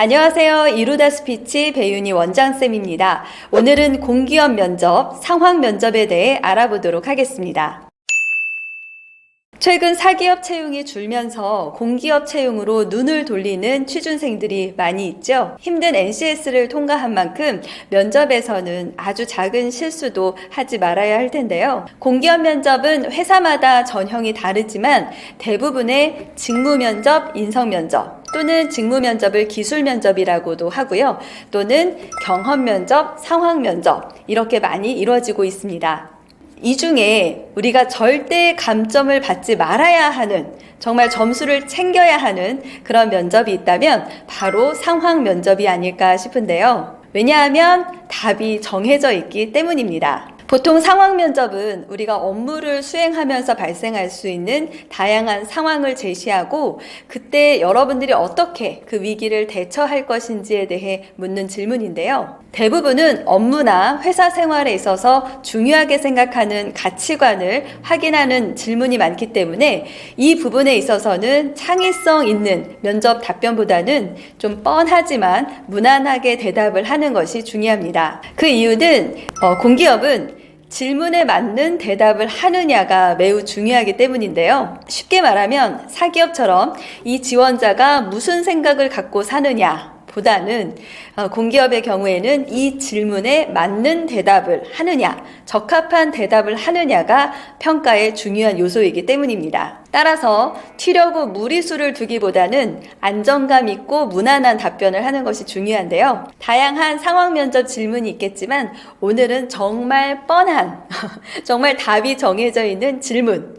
안녕하세요. 이루다 스피치 배윤희 원장쌤입니다. 오늘은 공기업 면접, 상황 면접에 대해 알아보도록 하겠습니다. 최근 사기업 채용이 줄면서 공기업 채용으로 눈을 돌리는 취준생들이 많이 있죠. 힘든 NCS를 통과한 만큼 면접에서는 아주 작은 실수도 하지 말아야 할 텐데요. 공기업 면접은 회사마다 전형이 다르지만 대부분의 직무 면접, 인성 면접 또는 직무 면접을 기술 면접이라고도 하고요. 또는 경험 면접, 상황 면접 이렇게 많이 이루어지고 있습니다. 이 중에 우리가 절대 감점을 받지 말아야 하는, 정말 점수를 챙겨야 하는 그런 면접이 있다면 바로 상황 면접이 아닐까 싶은데요. 왜냐하면 답이 정해져 있기 때문입니다. 보통 상황 면접은 우리가 업무를 수행하면서 발생할 수 있는 다양한 상황을 제시하고 그때 여러분들이 어떻게 그 위기를 대처할 것인지에 대해 묻는 질문인데요. 대부분은 업무나 회사 생활에 있어서 중요하게 생각하는 가치관을 확인하는 질문이 많기 때문에 이 부분에 있어서는 창의성 있는 면접 답변보다는 좀 뻔하지만 무난하게 대답을 하는 것이 중요합니다. 그 이유는 공기업은 질문에 맞는 대답을 하느냐가 매우 중요하기 때문인데요. 쉽게 말하면 사기업처럼 이 지원자가 무슨 생각을 갖고 사느냐 보다는 공기업의 경우에는 이 질문에 맞는 대답을 하느냐, 적합한 대답을 하느냐가 평가의 중요한 요소이기 때문입니다. 따라서 튀려고 무리수를 두기보다는 안정감 있고 무난한 답변을 하는 것이 중요한데요. 다양한 상황 면접 질문이 있겠지만 오늘은 정말 뻔한, 정말 답이 정해져 있는 질문,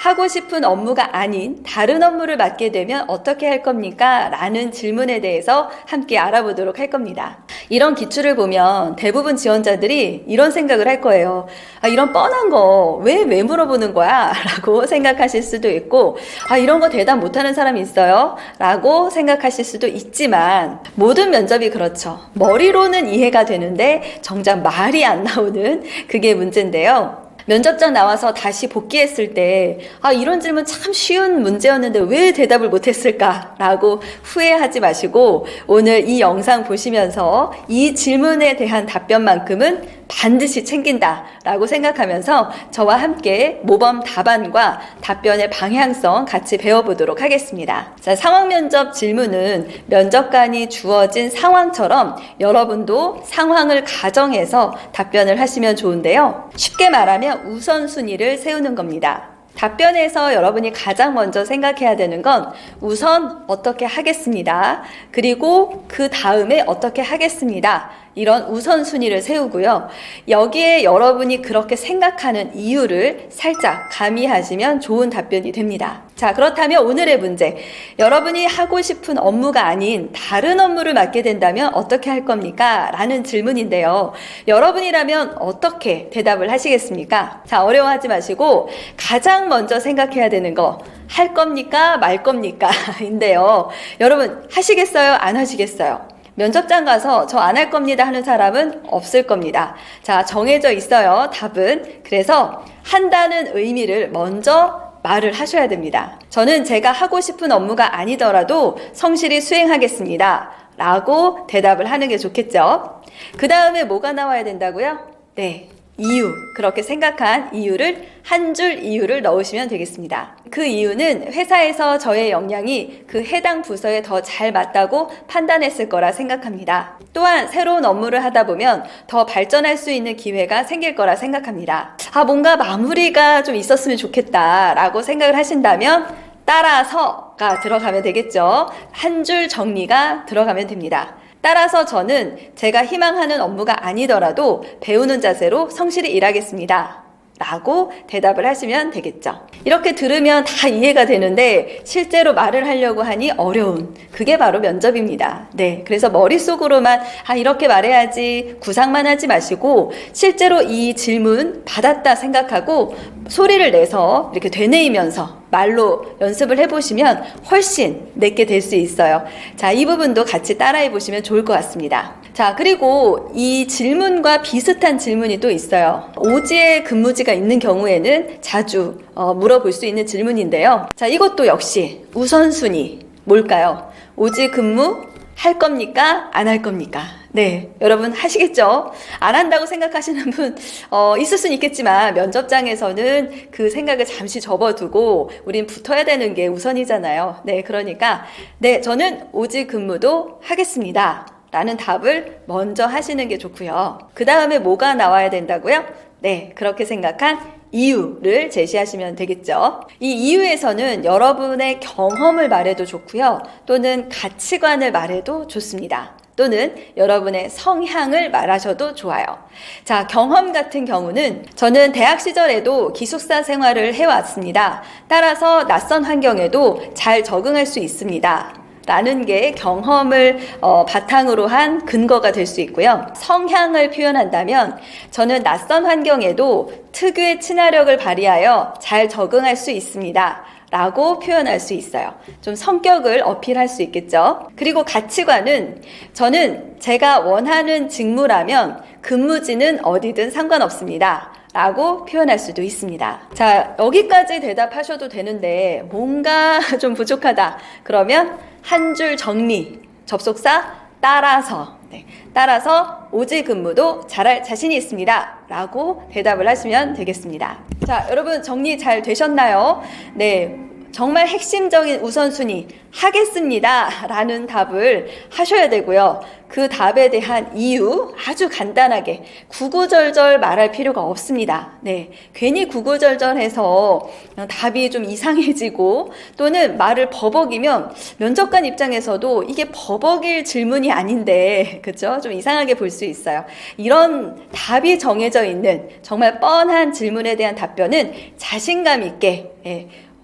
하고 싶은 업무가 아닌 다른 업무를 맡게 되면 어떻게 할 겁니까? 라는 질문에 대해서 함께 알아보도록 할 겁니다. 이런 기출을 보면 대부분 지원자들이 이런 생각을 할 거예요. 이런 뻔한 거 왜 물어보는 거야? 라고 생각하실 수도 있고 이런 거 대답 못하는 사람이 있어요? 라고 생각하실 수도 있지만 모든 면접이 그렇죠. 머리로는 이해가 되는데 정작 말이 안 나오는 그게 문제인데요. 면접장 나와서 다시 복귀했을 때 이런 질문 참 쉬운 문제였는데 왜 대답을 못했을까? 라고 후회하지 마시고 오늘 이 영상 보시면서 이 질문에 대한 답변만큼은 반드시 챙긴다 라고 생각하면서 저와 함께 모범 답안과 답변의 방향성 같이 배워보도록 하겠습니다. 자, 상황 면접 질문은 면접관이 주어진 상황처럼 여러분도 상황을 가정해서 답변을 하시면 좋은데요. 쉽게 말하면 우선순위를 세우는 겁니다. 답변에서 여러분이 가장 먼저 생각해야 되는 건 우선 어떻게 하겠습니다. 그리고 그 다음에 어떻게 하겠습니다. 이런 우선순위를 세우고요. 여기에 여러분이 그렇게 생각하는 이유를 살짝 가미하시면 좋은 답변이 됩니다. 자, 그렇다면 오늘의 문제. 여러분이 하고 싶은 업무가 아닌 다른 업무를 맡게 된다면 어떻게 할 겁니까? 라는 질문인데요. 여러분이라면 어떻게 대답을 하시겠습니까? 자, 어려워하지 마시고 가장 먼저 생각해야 되는 거. 할 겁니까? 말 겁니까? 인데요. 여러분 하시겠어요? 안 하시겠어요? 면접장 가서 저 안 할 겁니다 하는 사람은 없을 겁니다. 자, 정해져 있어요. 답은. 그래서 한다는 의미를 먼저 말을 하셔야 됩니다. 저는 제가 하고 싶은 업무가 아니더라도 성실히 수행하겠습니다. 라고 대답을 하는 게 좋겠죠. 그 다음에 뭐가 나와야 된다고요? 네. 이유, 그렇게 생각한 이유를 한 줄 이유를 넣으시면 되겠습니다. 그 이유는 회사에서 저의 역량이 그 해당 부서에 더 잘 맞다고 판단했을 거라 생각합니다. 또한 새로운 업무를 하다 보면 더 발전할 수 있는 기회가 생길 거라 생각합니다. 뭔가 마무리가 좀 있었으면 좋겠다라고 생각을 하신다면 따라서가 들어가면 되겠죠. 한 줄 정리가 들어가면 됩니다. 따라서 저는 제가 희망하는 업무가 아니더라도 배우는 자세로 성실히 일하겠습니다. 라고 대답을 하시면 되겠죠. 이렇게 들으면 다 이해가 되는데 실제로 말을 하려고 하니 어려운 그게 바로 면접입니다. 네, 그래서 머릿속으로만 이렇게 말해야지 구상만 하지 마시고 실제로 이 질문 받았다 생각하고 소리를 내서 이렇게 되뇌이면서 말로 연습을 해보시면 훨씬 내게 될 수 있어요. 자, 이 부분도 같이 따라해 보시면 좋을 것 같습니다. 자, 그리고 이 질문과 비슷한 질문이 또 있어요. 오지에 근무지가 있는 경우에는 자주 물어볼 수 있는 질문인데요. 자, 이것도 역시 우선순위 뭘까요? 오지 근무, 할 겁니까? 안 할 겁니까? 네, 여러분 하시겠죠? 안 한다고 생각하시는 분 있을 수는 있겠지만 면접장에서는 그 생각을 잠시 접어두고 우린 붙어야 되는 게 우선이잖아요. 네, 그러니까 네, 저는 오직 근무도 하겠습니다. 라는 답을 먼저 하시는 게 좋고요. 그 다음에 뭐가 나와야 된다고요? 네, 그렇게 생각한 이유를 제시하시면 되겠죠. 이 이유에서는 여러분의 경험을 말해도 좋고요. 또는 가치관을 말해도 좋습니다. 또는 여러분의 성향을 말하셔도 좋아요. 자, 경험 같은 경우는 저는 대학 시절에도 기숙사 생활을 해왔습니다. 따라서 낯선 환경에도 잘 적응할 수 있습니다. 라는 게 경험을 바탕으로 한 근거가 될 수 있고요. 성향을 표현한다면 저는 낯선 환경에도 특유의 친화력을 발휘하여 잘 적응할 수 있습니다. 라고 표현할 수 있어요. 좀 성격을 어필할 수 있겠죠. 그리고 가치관은 저는 제가 원하는 직무라면 근무지는 어디든 상관없습니다. 라고 표현할 수도 있습니다. 자, 여기까지 대답하셔도 되는데 뭔가 좀 부족하다. 그러면 한 줄 정리, 접속사 따라서, 네, 따라서 오직 근무도 잘할 자신이 있습니다. 라고 대답을 하시면 되겠습니다. 자, 여러분 정리 잘 되셨나요? 네. 정말 핵심적인 우선순위 하겠습니다 라는 답을 하셔야 되고요. 그 답에 대한 이유 아주 간단하게 구구절절 말할 필요가 없습니다. 네, 괜히 구구절절해서 답이 좀 이상해지고 또는 말을 버벅이면 면접관 입장에서도 이게 버벅일 질문이 아닌데 그렇죠? 좀 이상하게 볼 수 있어요. 이런 답이 정해져 있는 정말 뻔한 질문에 대한 답변은 자신감 있게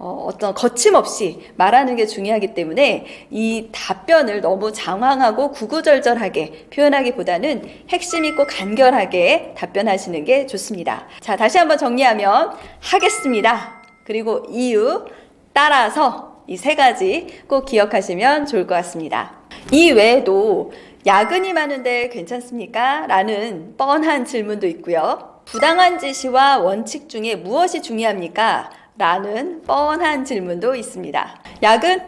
어떤 거침없이 말하는 게 중요하기 때문에 이 답변을 너무 장황하고 구구절절하게 표현하기보다는 핵심 있고 간결하게 답변하시는 게 좋습니다. 자, 다시 한번 정리하면 하겠습니다. 그리고 이유, 따라서 이 세 가지 꼭 기억하시면 좋을 것 같습니다. 이 외에도 야근이 많은데 괜찮습니까? 라는 뻔한 질문도 있고요. 부당한 지시와 원칙 중에 무엇이 중요합니까? 라는 뻔한 질문도 있습니다. 야근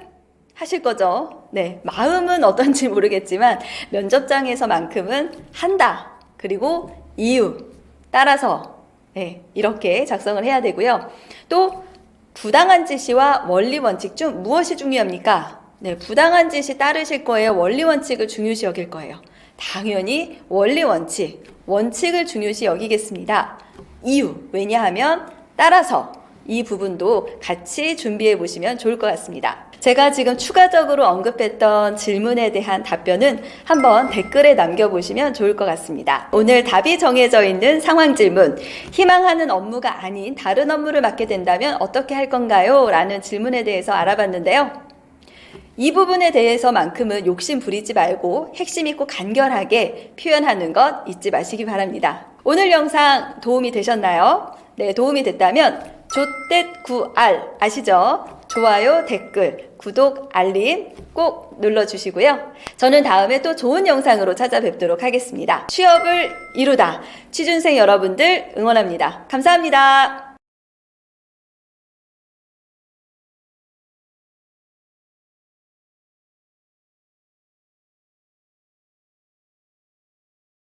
하실 거죠? 네, 마음은 어떤지 모르겠지만 면접장에서만큼은 한다. 그리고 이유, 따라서 네, 이렇게 작성을 해야 되고요. 또 부당한 지시와 원리 원칙 중 무엇이 중요합니까? 네, 부당한 지시 따르실 거예요? 원리 원칙을 중요시 여길 거예요? 당연히 원리 원칙, 원칙을 중요시 여기겠습니다. 이유, 왜냐하면 따라서 이 부분도 같이 준비해 보시면 좋을 것 같습니다. 제가 지금 추가적으로 언급했던 질문에 대한 답변은 한번 댓글에 남겨보시면 좋을 것 같습니다. 오늘 답이 정해져 있는 상황 질문, 희망하는 업무가 아닌 다른 업무를 맡게 된다면 어떻게 할 건가요? 라는 질문에 대해서 알아봤는데요. 이 부분에 대해서만큼은 욕심 부리지 말고 핵심 있고 간결하게 표현하는 것 잊지 마시기 바랍니다. 오늘 영상 도움이 되셨나요? 네, 도움이 됐다면 조댓구알 아시죠? 좋아요, 댓글, 구독, 알림 꼭 눌러주시고요. 저는 다음에 또 좋은 영상으로 찾아뵙도록 하겠습니다. 취업을 이루다. 취준생 여러분들 응원합니다. 감사합니다.